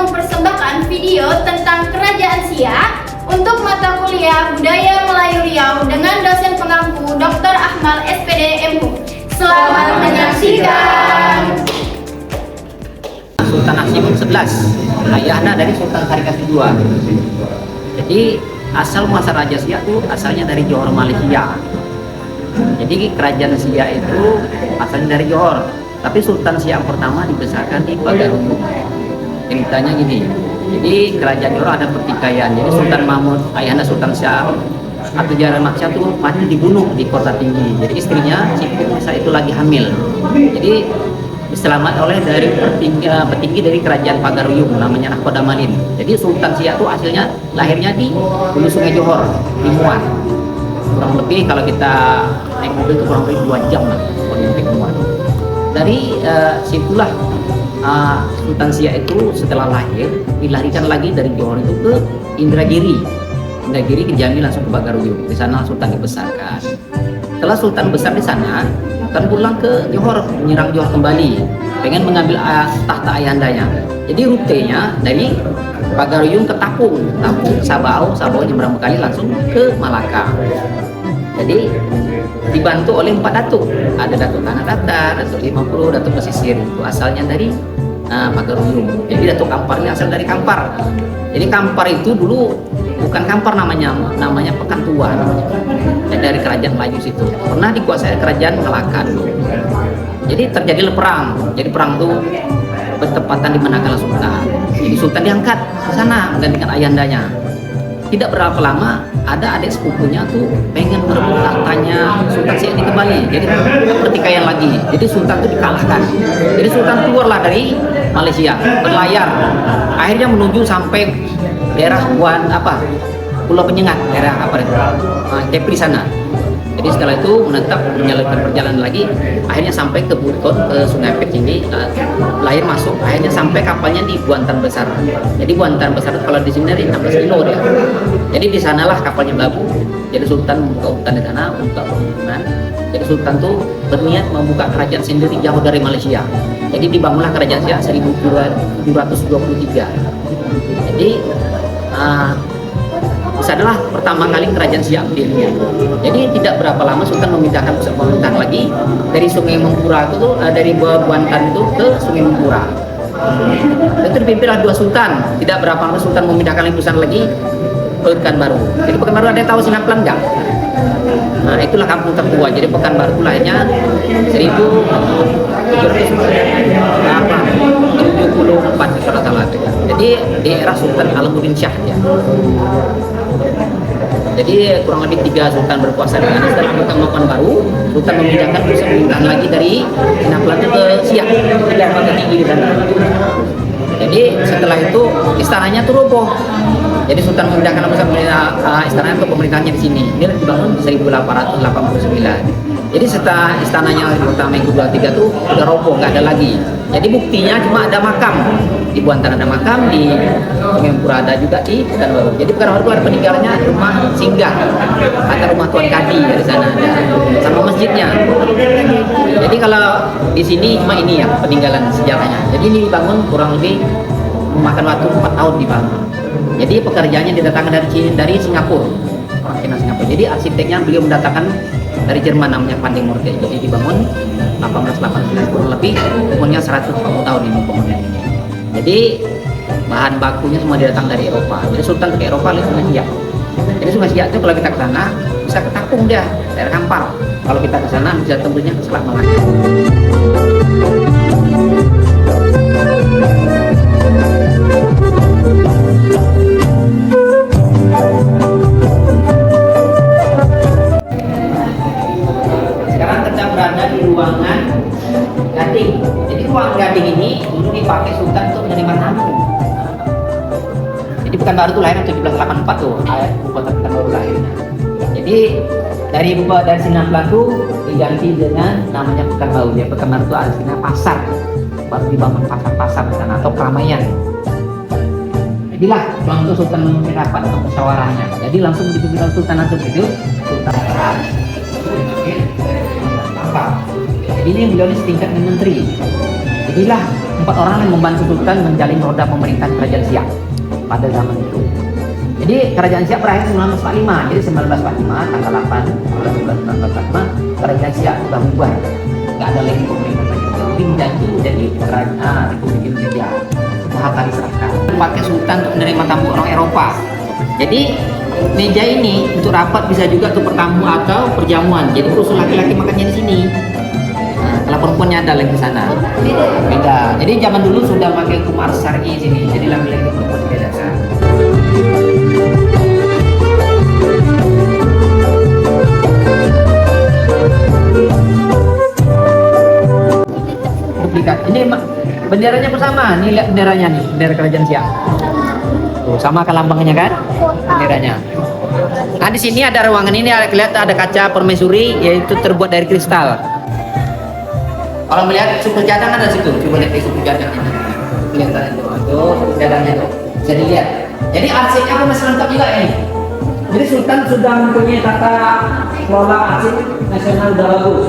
mempersembahkan video tentang Kerajaan Siak untuk mata kuliah Budaya Melayu Riau dengan dosen pengampu Dr. Ahmad SPD MHU. Selamat menyaksikan. Sultan Hashim 11, ayahnya dari Sultan Syarikat II. Jadi asal muasal Raja Siak itu asalnya dari Johor, Malaysia. Jadi kerajaan Siak itu asalnya dari Johor, tapi Sultan Siak pertama dibesarkan di Bagaruyung. Ceritanya gini, jadi kerajaan Johor ada pertikaian. Jadi Sultan Mahmud, ayahnya Sultan Siak atau Jaran Maksa itu mati dibunuh di Kota Tinggi. Jadi istrinya Cipu Nisa itu lagi hamil. Jadi diselamat oleh dari petinggi dari kerajaan Pagaruyung namanya Nahkoda Malin. Jadi Sultan Siak itu hasilnya lahirnya di hulu Sungai Johor di Muat. Kurang lebih kalau kita naik mobil itu kurang lebih 2 jam lah sampai Muat. Dari situlah Sultan Siak itu setelah lahir dilarikan lagi dari Johor itu ke Indragiri ke Jambi langsung ke Bagaruyung. Di sana Sultan dibesarkan. Setelah Sultan besar di sana, Sultan pulang ke Johor, menyerang Johor kembali, pengen mengambil tahta ayahandanya. Jadi rutenya dari Bagaruyung ke Tapung ke Sabau nyebrang kali langsung ke Malaka. Jadi dibantu oleh 4 datuk, ada Datuk Tanah Datar, Datuk 50, Datuk Pesisir, itu asalnya dari Bagaruyung. Jadi Datuk Kampar ini asal dari Kampar. Jadi Kampar itu dulu bukan Kampar namanya Pekan Tua namanya. Dari kerajaan Melayu situ. Pernah dikuasai kerajaan Malaka dulu. Jadi terjadilah perang. Jadi perang itu bertepatan di Manakala Sultan. Jadi Sultan diangkat ke sana menggantikan ayahandanya. Tidak berapa lama ada adik sepupunya tuh pengen merebut tahtanya Sultan Siak ini kembali. Jadi pertikaian lagi. Jadi Sultan itu dikalahkan. Jadi Sultan keluarlah dari Malaysia berlayar. Akhirnya menuju sampai daerah Pulau Penyengat, daerah Kepri sana. Jadi setelah itu menetap menjalankan perjalanan lagi, akhirnya sampai ke Buton, ke Sungai Pet ini, lahir masuk, akhirnya sampai kapalnya di Buantan Besar. Jadi Buantan Besar kalau di sini dari 16 kilo dia. Jadi di sanalah kapalnya berlabuh. Jadi Sultan membuka hutan di sana untuk perhubungan. Jadi Sultan tuh berniat membuka kerajaan sendiri jauh dari Malaysia. Jadi dibangunlah kerajaan Siak 1723. Jadi adalah pertama kali kerajaan Siak berdiri. Jadi tidak berapa lama Sultan memindahkan pusat pemerintahan lagi dari Sungai Mempura itu dari Buantan itu ke Sungai Mempura. Itu dipimpin oleh 2 sultan. Tidak berapa lama Sultan memindahkan pusat lagi Pekanbaru. Jadi Pekanbaru ada yang tahu Sinaplan enggak? Nah, itulah kampung tertua. Jadi Pekanbaru itu lahirnya 1774 kalau salah. Jadi di era Sultan Alamuddin Shah ya. Jadi kurang lebih 3 sultan berkuasa di sana. Setelah bertemu Pekanbaru, Sultan memindahkan pusat pemerintahan lagi dari Sinaplan ke Siak, ke Dharma Tinggi di sana. Jadi setelah itu istananya tuh roboh. Jadi Sultan memindahkan pusat istananya ke pemerintahannya di sini. Ini dibangun 1889. Jadi setelah istananya pertama yang kedua tiga tuh udah roboh, nggak ada lagi. Jadi buktinya cuma ada makam di Buantan, ada makam di Sungai Mempura, ada juga di Pekanbaru. Jadi Pekanbaru itu ada peninggalannya rumah singgah atau rumah Tuan Kadi dari sana ada, sama masjidnya. Jadi kalau di sini cuma ini ya peninggalan sejarahnya. Jadi ini dibangun kurang lebih memakan waktu 4 tahun dibangun. Jadi pekerjaannya didatangkan dari Singapura, orang Cina Singapura. Jadi arsiteknya beliau mendatangkan dari Jerman namanya Pandey Murte. Jadi dibangun 1889, kurang lebih umurnya 140 tahun ini bangunan ini. Jadi bahan bakunya semua didatang dari Eropa. Jadi Sultan ke Eropa lewat Sungai Siak. Jadi Sungai Siak itu kalau kita ke sana bisa ke Tapung dia, daerah Kampar. Kalau kita ke sana bisa tempuhnya ke Selat Malaka. Ruangan Gading. Jadi ruangan Gading ini dulu dipakai Sultan untuk menerima tamu. Jadi Pekanbaru itu lahir 1784 tuh, buatan Pekanbaru lahirnya. Jadi dari Sinaplan tuh diganti dengan namanya Pekanbaru. Dia Pekanbaru itu artinya pasar. Baru dibangun pasar-pasar di sana atau keramaian. Jadilah contoh Sultan mendapat musyawarahnya. Jadi langsung dipimpin Sultan langsung itu Sultan. Jadi ini beliau ini setingkat dengan menteri. Jadi Jadilah 4 orang yang membantu Sultan menjalin roda pemerintahan kerajaan Siak pada zaman itu. Jadi kerajaan Siak berakhir 1945. Jadi 1945 tanggal 8 bulan 1945 kerajaan Siak sudah bubar. Nggak ada lagi pemerintahan kerajaan Siak. Jadi menjadi jadi kerajaan Republik Indonesia. Soeharto diserahkan. Pakai Sultan untuk menerima tamu orang Eropa. Jadi meja ini untuk rapat bisa juga untuk pertamu atau perjamuan. Jadi khusus laki-laki makannya di sini. Nah, kalau perempuannya ada lagi di sana. Beda. Jadi zaman dulu sudah pakai hukum arsari sini. Jadi laki-laki perempuan dibedakan. Duplikat. Ini benderanya bersama. Nih lihat benderanya nih, bendera kerajaan Siak. Tuh, sama ke lambangnya kan? Benderanya. Nah, di sini ada ruangan ini, kelihatan ada kaca permaisuri, yaitu terbuat dari kristal. Kalau melihat suku cadang ada situ, coba lihat suku cadang ini. Kelihatan itu, suku cadangnya itu. Bisa dilihat. Jadi arsipnya pun masih lengkap juga ini. Jadi Sultan sudah mempunyai tata kelola arsip nasional udah bagus.